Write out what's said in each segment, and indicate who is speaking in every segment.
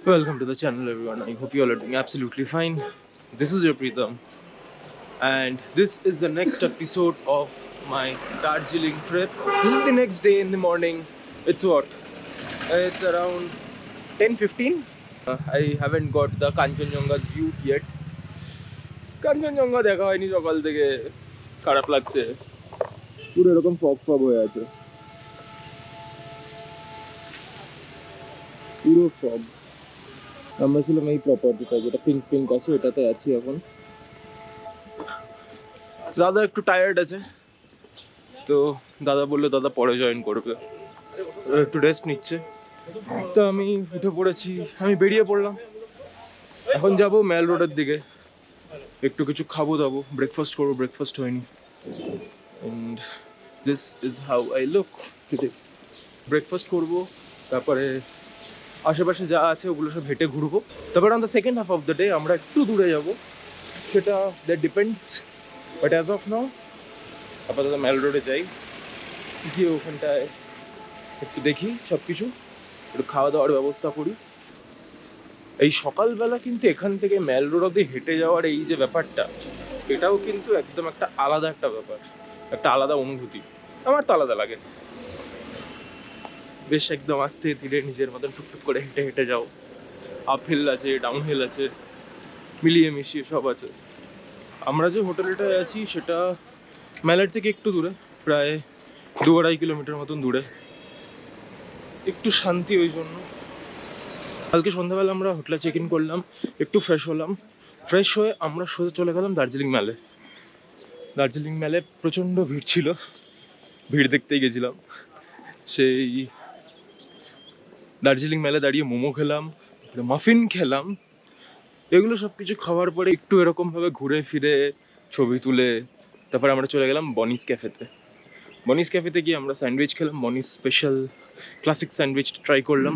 Speaker 1: Welcome to the channel, everyone. I hope you all are doing absolutely fine. This is your Pritam, and this is the next episode of my Darjeeling trip. This is the next day in the morning. It's what? It's around 10:15. I haven't got the Kanchenjunga's view yet. Kanchenjunga দেখা হয়নি সকাল থেকে, খারাপ লাগছে। পুরো এরকম fog fog হয়ে আছে, পুরো ফগ। আমরা ছিলাম এই প্রপার্টিটা যেটা পিঙ্ক পিঙ্ক আছে, এটাতে আছি এখন। দাদা একটু টায়ার্ড আছে, তো দাদা বললো দাদা পরে জয়েন করবে, একটু রেস্ট নিচ্ছে। তো আমি উঠে পড়েছি, আমি বেরিয়ে পড়লাম। এখন যাব মেল রোডের দিকে, একটু কিছু খাবো দাবো, ব্রেকফাস্ট করবো, ব্রেকফাস্ট হয়নি। And this is how I look today. Breakfast করবো, তারপরে আশেপাশে যা আছে ওগুলো সব হেঁটে ঘুরবো। তারপরে on the second half of the day আমরা একটু দূরে যাব, সেটা that depends. But as of now আপাতত মেল রোডে যাই, গিয়ে ওখানটায় একটু দেখি সব কিছু, একটু খাওয়া দাওয়ার ব্যবস্থা করি। এই সকালবেলা কিন্তু এখান থেকে মেল রোড অব্দি হেঁটে যাওয়ার এই যে ব্যাপারটা, এটাও কিন্তু একদম একটা আলাদা একটা ব্যাপার, একটা আলাদা অনুভূতি। আমার তো আলাদা লাগে। বেশ একদম আস্তে ধীরে নিজের মতন টুকটুক করে হেঁটে হেঁটে যাও। আপ হিল আছে, ডাউন হিল আছে, মিলিয়ে মিশিয়ে সব আছে। আমরা যে হোটেলটায় আছি সেটা মেলার থেকে একটু দূরে, প্রায় 2-2.5 কিলোমিটার মতন দূরে। একটু শান্তি ওই জন্য। কালকে সন্ধ্যাবেলা আমরা হোটেলে চেক ইন করলাম, একটু ফ্রেশ হলাম। ফ্রেশ হয়ে আমরা সোজা চলে গেলাম দার্জিলিং মেলে। দার্জিলিং মেলে প্রচণ্ড ভিড় ছিল, ভিড় দেখতেই গেছিলাম। সেই দার্জিলিং মেলে দাঁড়িয়ে মোমো খেলাম, মাফিন খেলাম। এগুলো সব কিছু খাওয়ার পরে একটু এরকমভাবে ঘুরে ফিরে ছবি তুলে তারপরে আমরা চলে গেলাম বনিস ক্যাফেতে। বনিস ক্যাফেতে গিয়ে আমরা স্যান্ডউইচ খেলাম, বনিস স্পেশাল ক্লাসিক স্যান্ডউইচ ট্রাই করলাম,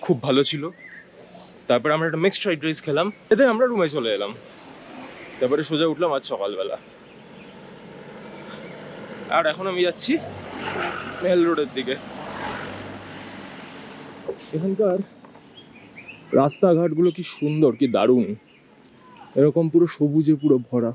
Speaker 1: খুব ভালো ছিল। তারপরে আমরা একটা মিক্সড ফ্রাইড রাইস খেলাম, এতে আমরা রুমে চলে এলাম। তারপরে সোজা উঠলাম আজ সকালবেলা। আর এখন আমি যাচ্ছি মেল রোডের দিকে। এখানকার রাস্তাঘাটগুলো কি সুন্দর, কি দারুণ, এরকম পুরো সবুজে পুরো ভরা।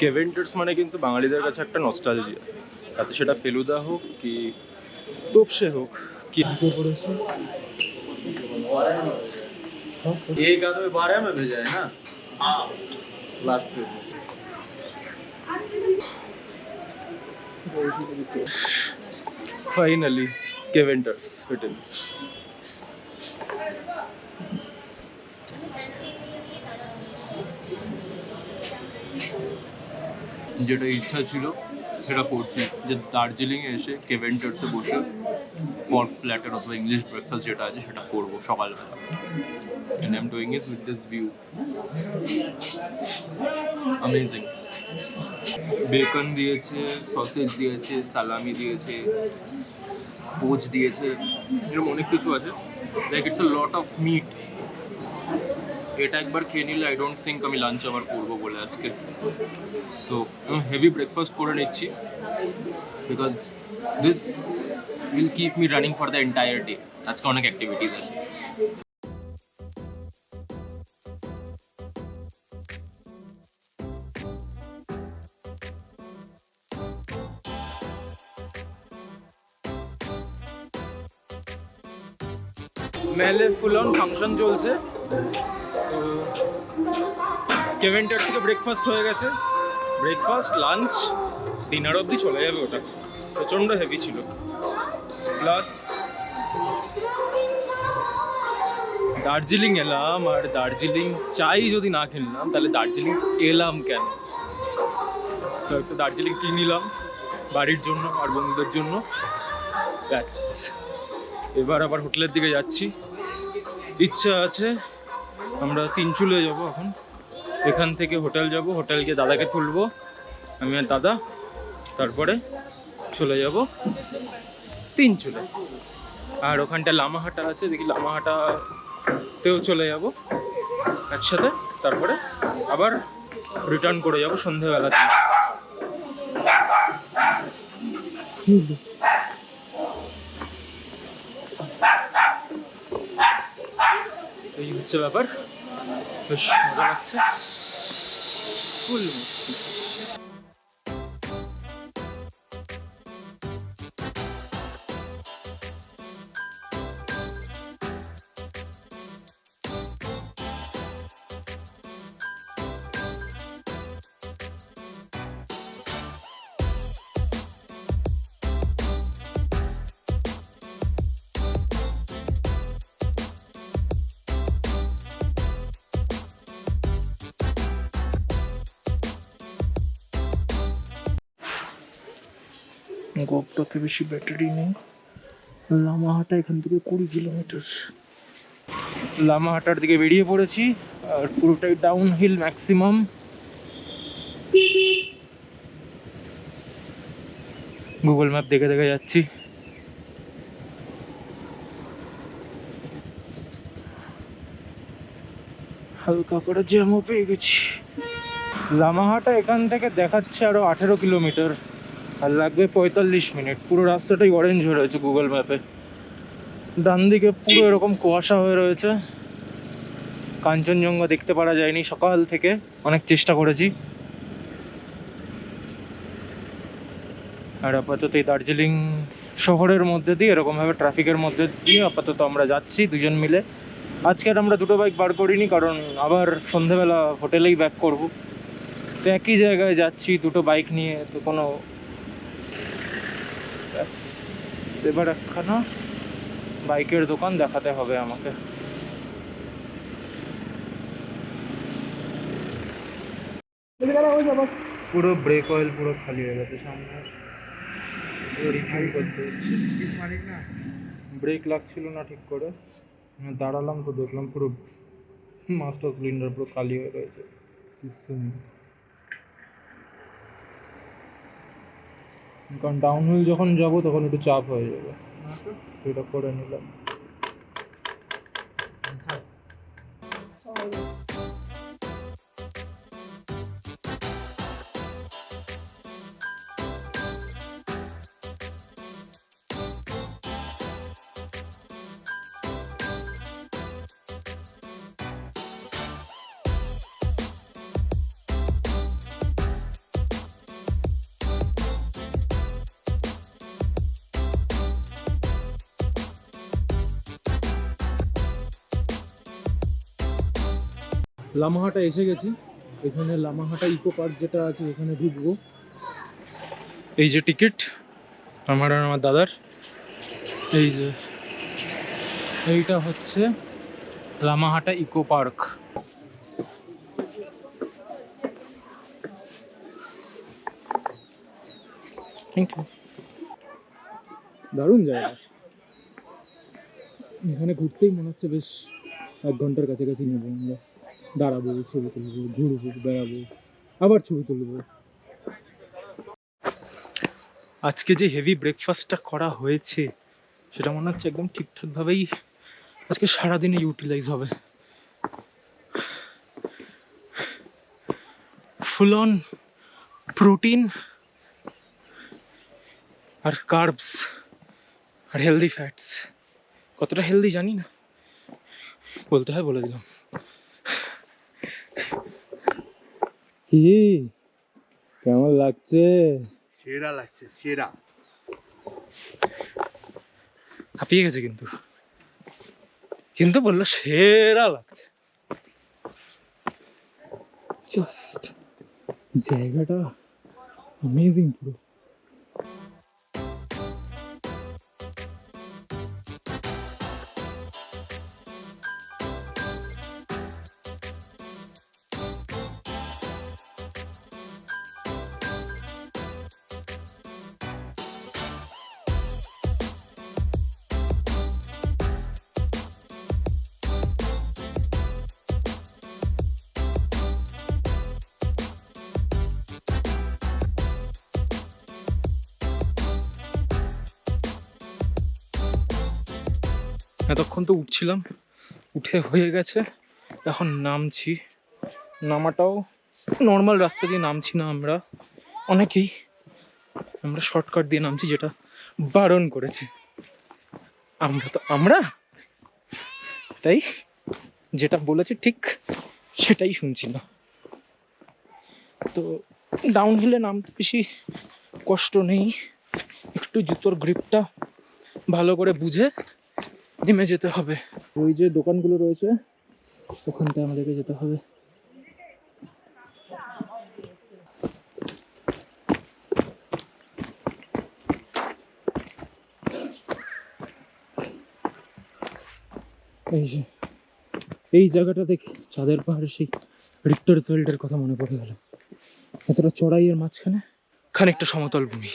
Speaker 1: কেভেন্টার্স মানে কিন্তু বাঙালিদের কাছে একটা নস্টালজিয়া, তাতে সেটা ফেলুদা হোক কি তোপসে হোক। কি পড়েছে
Speaker 2: एक आदमी 12 में भेजा है ना लास्ट में।
Speaker 1: Finally Keventers it is. যেটা ইচ্ছা ছিল সেটা করছি, যে দার্জিলিংয়ে এসে কেভেন্টার্সে বসে পর্ক প্ল্যাটার অথবা ইংলিশ ব্রেকফাস্ট যেটা আছে সেটা করবো সকালবেলা। And I'm doing it with this view. Amazing. Bacon দিয়েছে, সসেজ দিয়েছে, সালামি দিয়েছে, পোচ দিয়েছে, এরকম অনেক কিছু আছে। Like it's a lot of meat. এটা একবার খেয়ে নিলে আই ডোন্ট থিঙ্ক আমি লাঞ্চ আবার করবো বলে আজকে। সো হেভি ব্রেকফাস্ট করে নিচ্ছি, because this will keep me running for the entire day. আজকে অনেক অ্যাক্টিভিটিস আছে। মেলে ফুল অন ফাংশন চলছে, তো কেভেন্টার্স থেকে ব্রেকফাস্ট হয়ে গেছে। ব্রেকফাস্ট, লাঞ্চ, ডিনার অবধি চলে যাবে ওটা। প্রচণ্ড হেভি ছিল। প্লাস দার্জিলিং এলাম, আর দার্জিলিং চাই যদি না কিনলাম তাহলে দার্জিলিং এলাম কেন? তো একটু দার্জিলিং কিনে নিলাম বাড়ির জন্য আর বন্ধুদের জন্য। ব্যাস, এবার আবার হোটেলের দিকে যাচ্ছি। ইচ্ছা আছে আমরা তিনচুলে যাব এখন। এখান থেকে হোটেল যাব, হোটেল গিয়ে দাদাকে তুলবো, আমি আর দাদা। তারপরে চলে যাব তিনচুলে। আর ওখানটা লামাহাটা আছে, দেখি লামাহাটাতেও চলে যাব একসাথে। তারপরে আবার রিটার্ন করে যাব সন্ধেবেলাতে। এই হচ্ছে ব্যাপার, বেশ মজা লাগছে, ফুল মস্তি। গোপটাতে বেশি ব্যাটারি নেই। লামাহাটা এখান থেকে 20 কিলোমিটার। লামাহাটার দিকে বেরিয়ে পড়েছি, আর পুরোটাই down hill maximum. Google map দেখে দেখে যাচ্ছি। হালকা করে জ্যামও পেয়ে গেছি। লামাহাটা এখান থেকে দেখাচ্ছে আরো 18 কিলোমিটার, আর লাগবে 45 মিনিট। পুরো রাস্তাটাই অরেঞ্জ হয়ে রয়েছে গুগল ম্যাপে। ডান দিকে পুরো এরকম কুয়াশা হয়ে রয়েছে, কাঞ্চনজঙ্ঘা দেখতে পারা যায়নি সকাল থেকে, অনেক চেষ্টা করেছি। আর আপাতত এই দার্জিলিং শহরের মধ্যে দিয়ে এরকমভাবে ট্রাফিকের মধ্যে দিয়ে আপাতত আমরা যাচ্ছি দুজন মিলে। আজকে আর আমরা দুটো বাইক বার করিনি, কারণ আবার সন্ধেবেলা হোটেলেই ব্যাক করব। তো একই জায়গায় যাচ্ছি দুটো বাইক নিয়ে, তো কোনো ব্যাস। এবার একখানা বাইকের দোকান দেখাতে হবে আমাকে। পুরো ব্রেক অয়েল পুরো খালি হয়ে গেছে সামনে, রিফিল করতে হচ্ছে। ব্রেক লাগছিল না ঠিক করে, দাঁড়ালাম তো দেখলাম পুরো মাস্টার সিলিন্ডার পুরো খালি হয়ে রয়েছে, কিছু নেই। কারণ ডাউনহিল যখন যাব তখন একটু চাপ হয়ে যাবে, এটা করে নিলাম। লামাহাটা এসে গেছি। এখানে লামাহাটা ইকো পার্ক যেটা আছে এখানে ঢুকবো। এই যে টিকিট আমার আর আমার দাদার, এই যে এইটা হচ্ছে Lamahatta eco park. Thank you. দারুণ জায়গা, এখানে ঘুরতেই মনে হচ্ছে বেশ 1 ঘন্টার কাছাকাছি নেবো আমরা। দাঁড়াবো, ছবি তুলবো, ঘুরবো, বেড়াবো, আবার ছবি তুলবো। আজকে যে হেভি ব্রেকফাস্টটা করা হয়েছে সেটা মনে হচ্ছে একদম ঠিকঠাকভাবেই আজকে সারাদিনে ইউটিলাইজ হবে। ফুল অন প্রোটিন আর কার্বস আর হেলদি ফ্যাটস। কতটা হেলদি জানি না, বলতে হয় বলে দিলাম। কি কেমন লাগছে?
Speaker 2: সেরা লাগছে, সেরা।
Speaker 1: হাঁপিয়ে গেছে কিন্তু, কিন্তু বললো সেরা লাগছে। জাস্ট জায়গাটা অ্যামেজিং পুরো। এতক্ষণ তো উঠছিলাম, উঠে হয়ে গেছে, এখন নামছি। নামাটাও নর্মাল রাস্তা দিয়ে নামছি না আমরা, অনেকেই আমরা শর্টকাট দিয়ে নামছি, যেটা বারণ করেছে। আমরা তাই যেটা বলেছে ঠিক সেটাই শুনছি না। তো ডাউন হিলে নামতে বেশি কষ্ট নেই, একটু জুতোর গ্রিপটা ভালো করে বুঝে নেমে যেতে হবে। ওই যে দোকানগুলো রয়েছে ওখানটায় আমাদেরকে যেতে হবে। এই যে এই জায়গাটা দেখে চাঁদের পাহাড়ের সেই রিক্টার সোল্টের কথা মনে পড়ে গেল। এতটা চড়াইয়ের মাঝখানে খানিকটা সমতল ভূমি।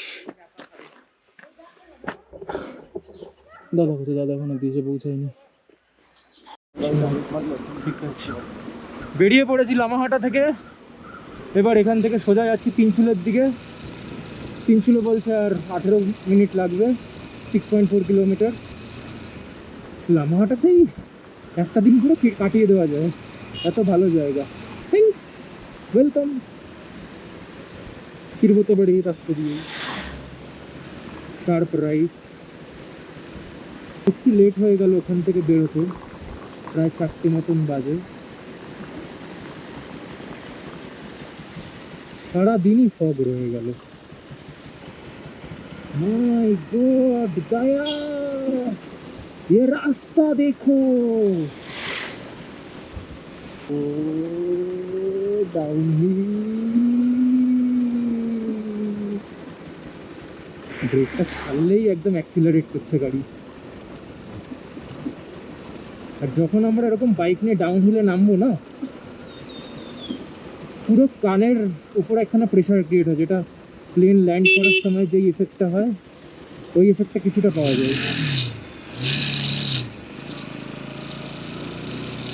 Speaker 1: দাদা কোথায়? দাদা এখনো দিয়েছে পৌঁছায়নি। ঠিক আছে, বেরিয়ে পড়েছি লামাহাটা থেকে। এবার এখান থেকে সোজা যাচ্ছি তিনচুলের দিকে। তিনচুলে বলছে আর 18 মিনিট লাগবে, 6.4 কিলোমিটার। লামাহাটাতেই একটা দিন পুরো কাটিয়ে দেওয়া যায়, এত ভালো জায়গা। Thanks, welcome. ফিরবো তো বাড়ি রাস্তা দিয়ে, শার্প রাইট। একটু লেট হয়ে গেল ওখান থেকে বেরোতে, প্রায় 4টে মতন বাজে। সারাদিনই ফগ রয়ে গেল। মাই গॉड दया, ये रास्ता देखो। ओ डाउनहिल। ব্রেকটা ছাড়লেই একদম অ্যাক্সিলারেট করছে গাড়ি। আর যখন আমরা এরকম বাইক নিয়ে ডাউনহিলে নামবো না, পুরো কানের উপর একখানা প্রেশার ক্রিয়েট হয়, যেটা প্লেন ল্যান্ড করার সময় যেই এফেক্টটা হয় ওই এফেক্টটা কিছুটা পাওয়া যায়।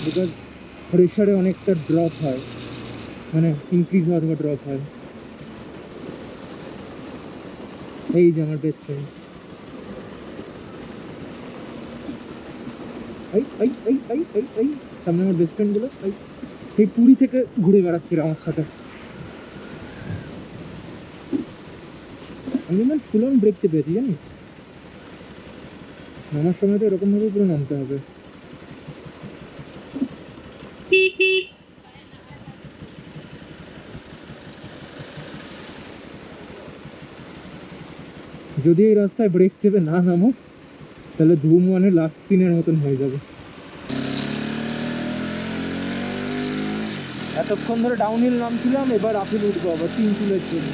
Speaker 1: বিকজ প্রেশারে অনেকটা ড্রপ হয়, মানে ইনক্রিজ হওয়ার বা ড্রপ হয়। এই যে আমার বেস্ট ফ্রেন্ড, সামনে আমার বেস্ট ফ্রেন্ড গুলো সেই পুরী থেকে ঘুরে বেড়াচ্ছিল আমার সাথে। আমি মানে ফুল অন ব্রেক চেপেছি জানিস, নামার সময় তো এরকম ভাবে পুরো নামতে হবে। যদি এই রাস্তায় ব্রেক চেপে না নামো তাহলে ধুম ওয়ানের লাস্ট সিনের মতন হয়ে যাবে। এতক্ষণ ধরে ডাউনহিল নামছিলাম, এবার আপিল উঠবো আবার তিনচুলের জন্য।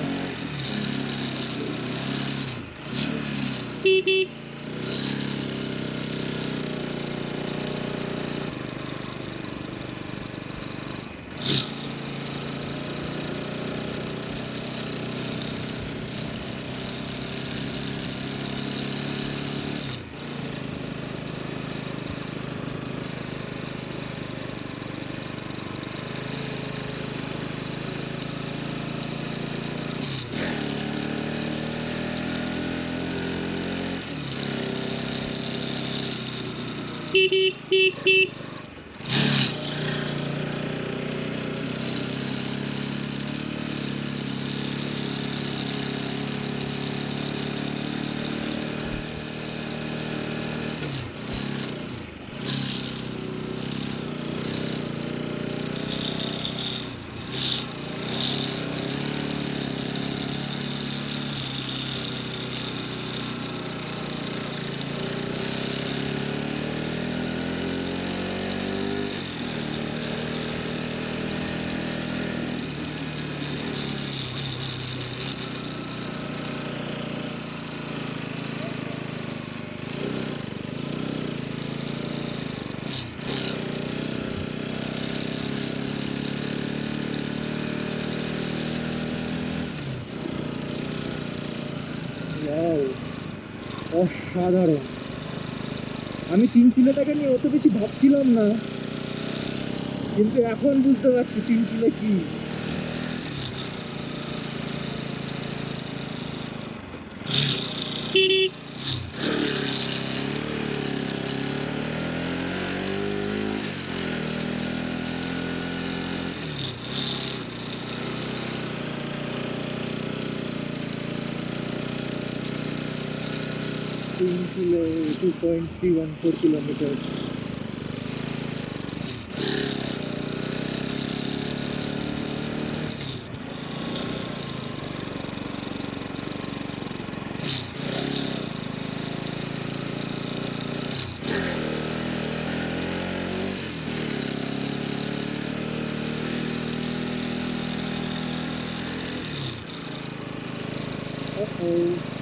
Speaker 1: অসাধারণ। আমি তিনচুলেটাকে নিয়ে অত বেশি ভাবছিলাম না, কিন্তু এখন বুঝতে পারছি তিনচুলে কি।
Speaker 3: Darjeeling to 2.314 kilometers. Uh-oh.